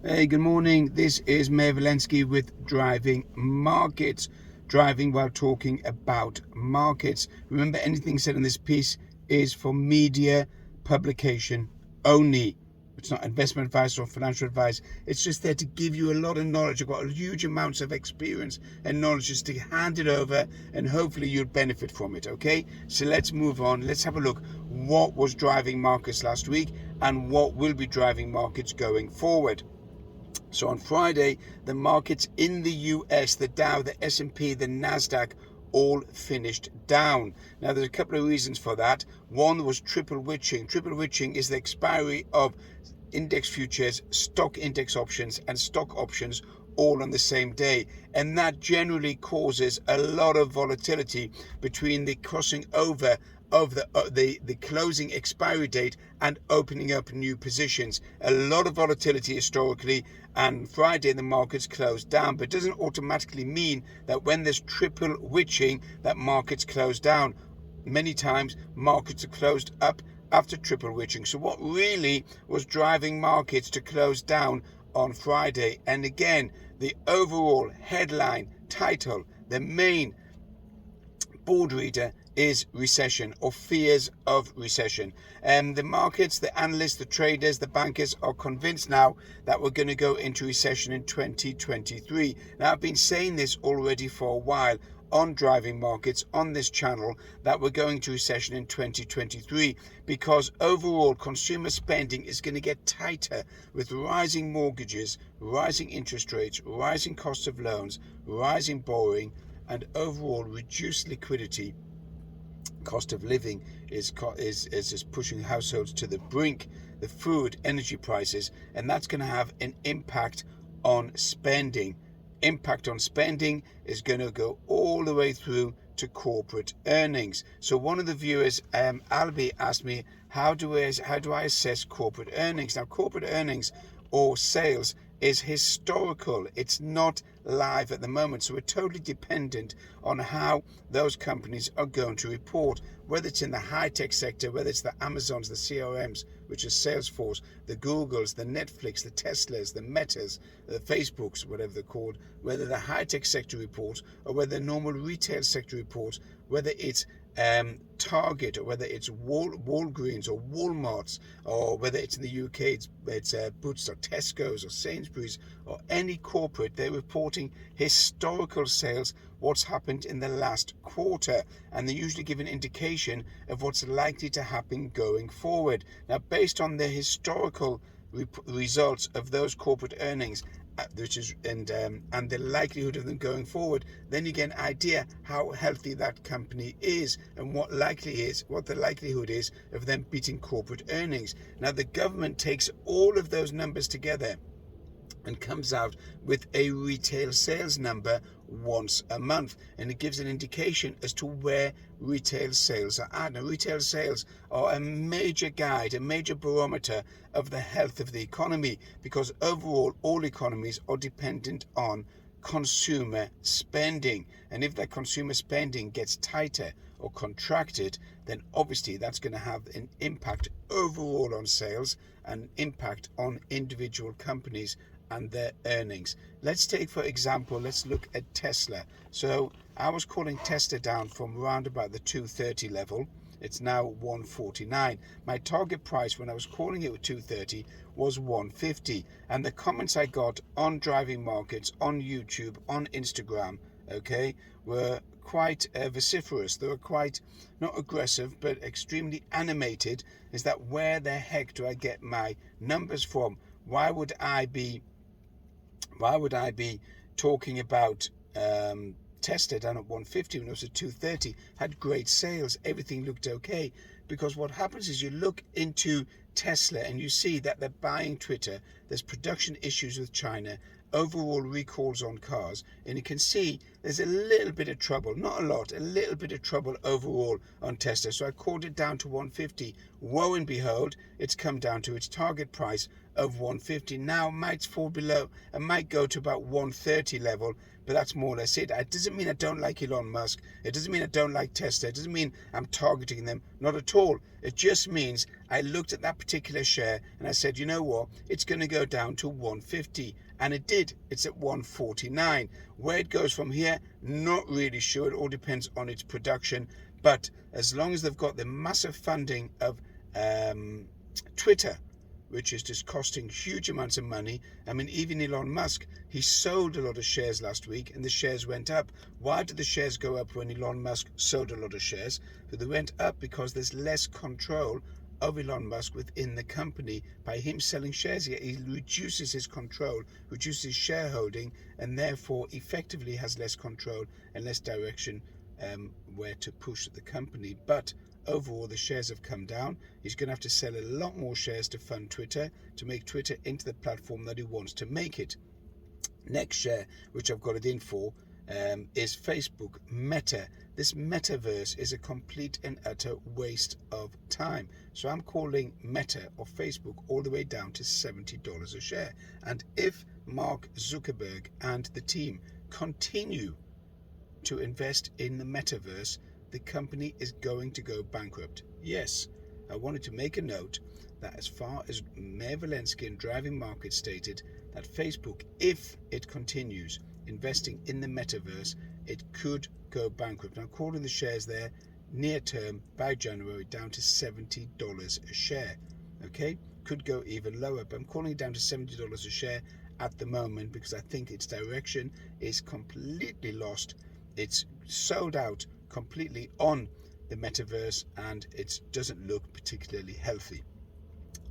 Hey, good morning. This is Mayor Valensky with Driving Markets. Driving while talking about markets. Remember, anything said in this piece is for media publication only. It's not investment advice or financial advice. It's just there to give you a lot of knowledge. I've got huge amounts of experience and knowledge just to hand it over, and hopefully you'll benefit from it, okay? So let's move on. Let's have a look what was driving markets last week and what will be driving markets going forward. So on Friday, the markets in the US, the Dow, the S&P, the Nasdaq, all finished down. Now, there's a couple of reasons for that. One was triple witching. Triple witching is the expiry of index futures, stock index options, and stock options all on the same day, and that generally causes a lot of volatility between the crossing over of the closing expiry date and opening up new positions. A lot of volatility historically, and Friday the markets closed down, but it doesn't automatically mean that when there's triple witching that markets close down. Many times markets are closed up after triple witching. So what really was driving markets to close down on Friday? And again, the overall headline title, the main board reader, is recession or fears of recession. And the markets, the analysts, the traders, the bankers are convinced now that we're going to go into recession in 2023. Now, I've been saying this already for a while on Driving Markets on this channel, that we're going to recession in 2023 because overall consumer spending is going to get tighter with rising mortgages, rising interest rates, rising cost of loans, rising borrowing, and overall reduced liquidity. Cost of living is just pushing households to the brink, the food, energy prices, and that's going to have an impact on spending. Impact on spending is going to go all the way through to corporate earnings. So one of the viewers, Albie, asked me, how do I assess corporate earnings? Now, corporate earnings or sales is historical. It's not live at the moment. So we're totally dependent on how those companies are going to report, whether it's in the high-tech sector, whether it's the Amazons, the CRMs, which is Salesforce, the Googles, the Netflix, the Teslas, the Metas, the Facebooks, whatever they're called, whether the high-tech sector reports or whether the normal retail sector reports, whether it's Target or whether it's Walgreens or Walmart's, or whether it's in the UK it's Boots or Tesco's or Sainsbury's or any corporate. They're reporting historical sales, what's happened in the last quarter, and they usually give an indication of what's likely to happen going forward. Now, based on the historical results of those corporate earnings, which is and the likelihood of them going forward, then you get an idea how healthy that company is and what the likelihood is of them beating corporate earnings. Now, the government takes all of those numbers together and comes out with a retail sales number once a month, and it gives an indication as to where retail sales are at. Now, retail sales are a major guide, a major barometer of the health of the economy, because overall all economies are dependent on consumer spending, and if that consumer spending gets tighter or contracted, then obviously that's going to have an impact overall on sales and impact on individual companies and their earnings. Let's take, for example, let's look at Tesla. So I was calling Tesla down from around about the 230 level. It's now 149. My target price when I was calling it with 230 was 150. And the comments I got on Driving Markets, on YouTube, on Instagram, okay, were quite vociferous. They were quite, not aggressive, but extremely animated. Is that where the heck do I get my numbers from? Why would I be talking about Tesla down at 150 when it was at 230? Had great sales, everything looked okay. Because what happens is you look into Tesla and you see that they're buying Twitter, there's production issues with China, overall recalls on cars, and you can see there's a little bit of trouble, not a lot, a little bit of trouble overall on Tesla. So I called it down to 150. Woe and behold, it's come down to its target price of 150. Now might fall below and might go to about 130 level, but that's more or less it. It doesn't mean I don't like Elon Musk. It doesn't mean I don't like Tesla. It doesn't mean I'm targeting them. Not at all. It just means I looked at that particular share and I said, you know what, it's going to go down to 150. And it did. It's at 149. Where it goes from here, not really sure. It all depends on its production. But as long as they've got the massive funding of Twitter, which is just costing huge amounts of money. I mean, even Elon Musk, he sold a lot of shares last week and the shares went up. Why did the shares go up when Elon Musk sold a lot of shares? But they went up because there's less control of Elon Musk within the company. By him selling shares, he reduces his control, reduces his shareholding, and therefore effectively has less control and less direction where to push the company. But overall, the shares have come down. He's going to have to sell a lot more shares to fund Twitter, to make Twitter into the platform that he wants to make it. Next share, which I've got it in for, is Facebook Meta. This metaverse is a complete and utter waste of time. So I'm calling Meta or Facebook all the way down to $70 a share. And if Mark Zuckerberg and the team continue to invest in the metaverse, the company is going to go bankrupt. Yes, I wanted to make a note that as far as Mayor Walensky and Driving Markets stated, that Facebook, if it continues investing in the metaverse, it could go bankrupt. I'm calling the shares there near term by January down to $70 a share. Okay, could go even lower, but I'm calling it down to $70 a share at the moment because I think its direction is completely lost. It's sold out completely on the metaverse and it doesn't look particularly healthy.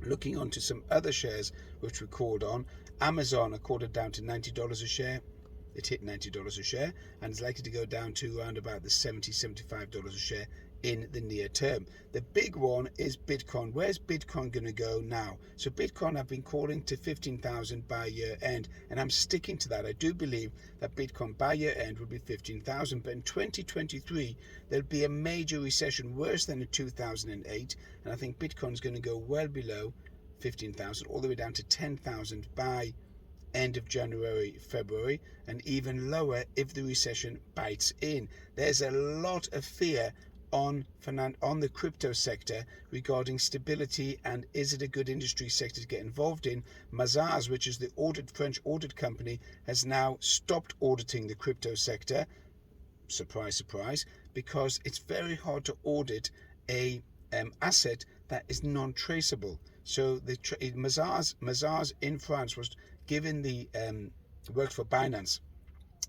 Looking on to some other shares which we called on, Amazon, I called it down to $90 a share. It hit $90 a share and is likely to go down to around about the $70, $75 a share in the near term. The big one is Bitcoin. Where's Bitcoin going to go now? So Bitcoin, I've been calling to 15,000 by year end, and I'm sticking to that. I do believe that Bitcoin by year end will be 15,000, but in 2023 there'll be a major recession worse than in 2008, and I think Bitcoin's going to go well below 15,000 all the way down to 10,000 by end of January, February, and even lower if the recession bites in. There's a lot of fear on the crypto sector regarding stability and is it a good industry sector to get involved in. Mazars, which is the French audit company, has now stopped auditing the crypto sector. Surprise, surprise, because it's very hard to audit a asset that is non-traceable. So the Mazars in France was given the worked for Binance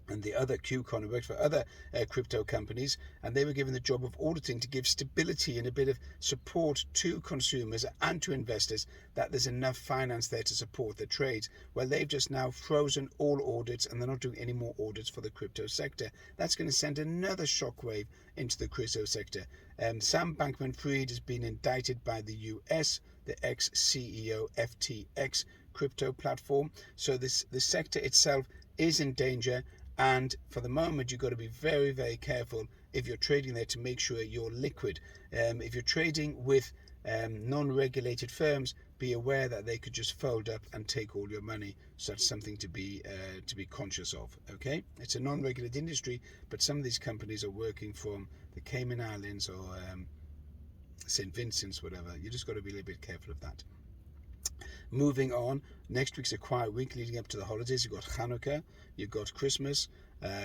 and the other QCon, who worked for other crypto companies, and they were given the job of auditing to give stability and a bit of support to consumers and to investors, that there's enough finance there to support the trades. Well, they've just now frozen all audits and they're not doing any more audits for the crypto sector. That's going to send another shockwave into the crypto sector. Sam Bankman-Fried has been indicted by the US, the ex-CEO FTX crypto platform. So the sector itself is in danger. And for the moment, you've got to be very, very careful if you're trading there to make sure you're liquid. If you're trading with non-regulated firms, be aware that they could just fold up and take all your money. So that's something to be conscious of. Okay, it's a non-regulated industry, but some of these companies are working from the Cayman Islands or St. Vincent's, whatever. You just got to be a little bit careful of that. Moving on, next week's a quiet week leading up to the holidays. You've got Hanukkah, you've got Christmas,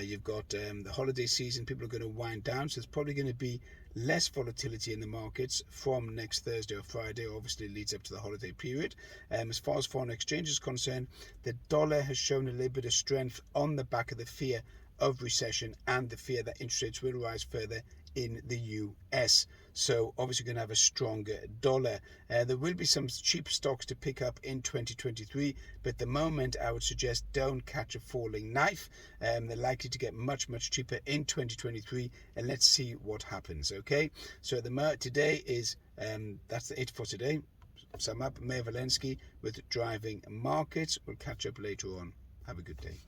you've got the holiday season. People are going to wind down, so there's probably going to be less volatility in the markets from next Thursday or Friday. Obviously, it leads up to the holiday period. As far as foreign exchange is concerned, the dollar has shown a little bit of strength on the back of the fear of recession and the fear that interest rates will rise further in the US. So obviously going to have a stronger dollar. There will be some cheap stocks to pick up in 2023, but at the moment I would suggest don't catch a falling knife. They're likely to get much, much cheaper in 2023, and let's see what happens. Okay, so today is that's it for today. Sum up, Mayor Walensky with Driving Markets. We'll catch up later on. Have a good day.